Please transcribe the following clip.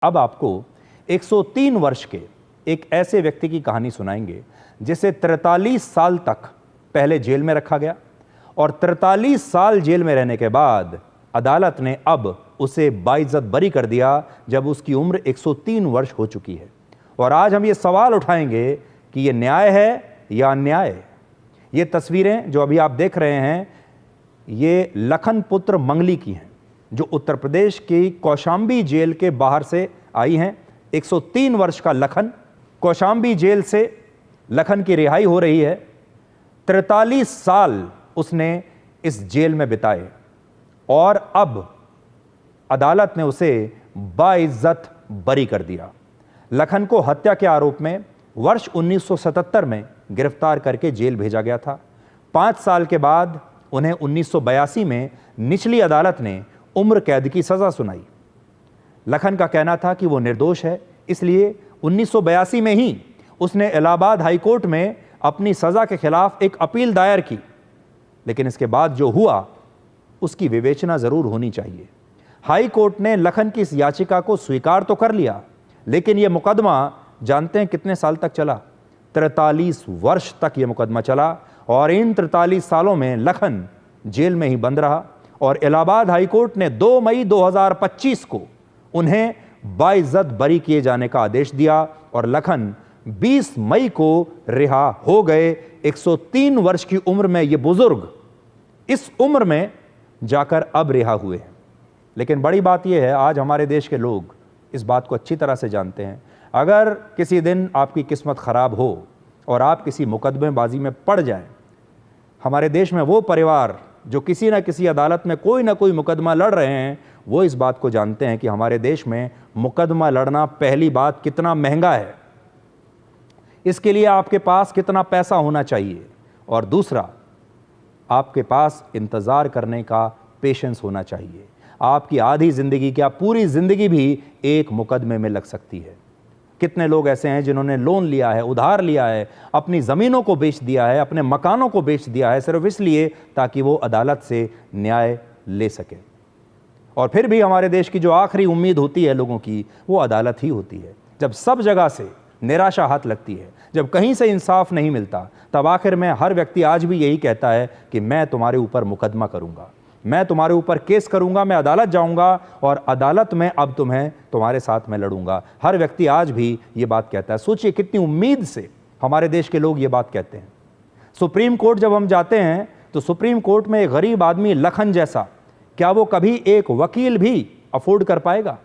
अब आपको 103 वर्ष के एक ऐसे व्यक्ति की कहानी सुनाएंगे जिसे 43 साल तक पहले जेल में रखा गया और 43 साल जेल में रहने के बाद अदालत ने अब उसे बाइज्जत बरी कर दिया जब उसकी उम्र 103 वर्ष हो चुकी है। और आज हम ये सवाल उठाएंगे कि ये न्याय है या अन्याय। ये तस्वीरें जो अभी आप देख रहे हैं ये लखन पुत्र मंगली की हैं जो उत्तर प्रदेश की कौशाम्बी जेल के बाहर से आई हैं। 103 वर्ष का लखन, कौशाम्बी जेल से लखन की रिहाई हो रही है। 43 साल उसने इस जेल में बिताए और अब अदालत ने उसे बाइज्जत बरी कर दिया। लखन को हत्या के आरोप में वर्ष 1977 में गिरफ्तार करके जेल भेजा गया था। 5 साल के बाद उन्हें 1982 में निचली अदालत ने उम्र कैद की सजा सुनाई। लखन का कहना था कि वो निर्दोष है, इसलिए 1982 में ही उसने इलाहाबाद हाई कोर्ट में अपनी सजा के खिलाफ एक अपील दायर की। लेकिन इसके बाद जो हुआ उसकी विवेचना जरूर होनी चाहिए। हाई कोर्ट ने लखन की इस याचिका को स्वीकार तो कर लिया, लेकिन यह मुकदमा जानते हैं कितने साल तक चला? 43 वर्ष तक यह मुकदमा चला और इन 43 सालों में लखन जेल में ही बंद रहा और इलाहाबाद हाई कोर्ट ने 2 मई 2025 को उन्हें बाइज्जत बरी किए जाने का आदेश दिया और लखन 20 मई को रिहा हो गए। 103 वर्ष की उम्र में ये बुजुर्ग इस उम्र में जाकर अब रिहा हुए हैं। लेकिन बड़ी बात यह है, आज हमारे देश के लोग इस बात को अच्छी तरह से जानते हैं। अगर किसी दिन आपकी किस्मत खराब हो और आप किसी मुकदमेबाजी में पड़ जाएं, हमारे देश में वो परिवार जो किसी न किसी अदालत में कोई ना कोई मुकदमा लड़ रहे हैं, वो इस बात को जानते हैं कि हमारे देश में मुकदमा लड़ना पहली बात कितना महंगा है, इसके लिए आपके पास कितना पैसा होना चाहिए, और दूसरा आपके पास इंतज़ार करने का पेशेंस होना चाहिए। आपकी आधी ज़िंदगी क्या पूरी ज़िंदगी भी एक मुकदमे में लग सकती है। कितने लोग ऐसे हैं जिन्होंने लोन लिया है, उधार लिया है, अपनी ज़मीनों को बेच दिया है, अपने मकानों को बेच दिया है सिर्फ इसलिए ताकि वो अदालत से न्याय ले सके। और फिर भी हमारे देश की जो आखिरी उम्मीद होती है लोगों की, वो अदालत ही होती है। जब सब जगह से निराशा हाथ लगती है, जब कहीं से इंसाफ नहीं मिलता, तब आखिर में हर व्यक्ति आज भी यही कहता है कि मैं तुम्हारे ऊपर मुकदमा करूंगा, मैं तुम्हारे ऊपर केस करूंगा, मैं अदालत जाऊंगा और अदालत में अब तुम्हारे साथ मैं लड़ूंगा। हर व्यक्ति आज भी ये बात कहता है। सोचिए कितनी उम्मीद से हमारे देश के लोग ये बात कहते हैं। सुप्रीम कोर्ट जब हम जाते हैं तो सुप्रीम कोर्ट में एक गरीब आदमी लखन जैसा, क्या वो कभी एक वकील भी अफोर्ड कर पाएगा?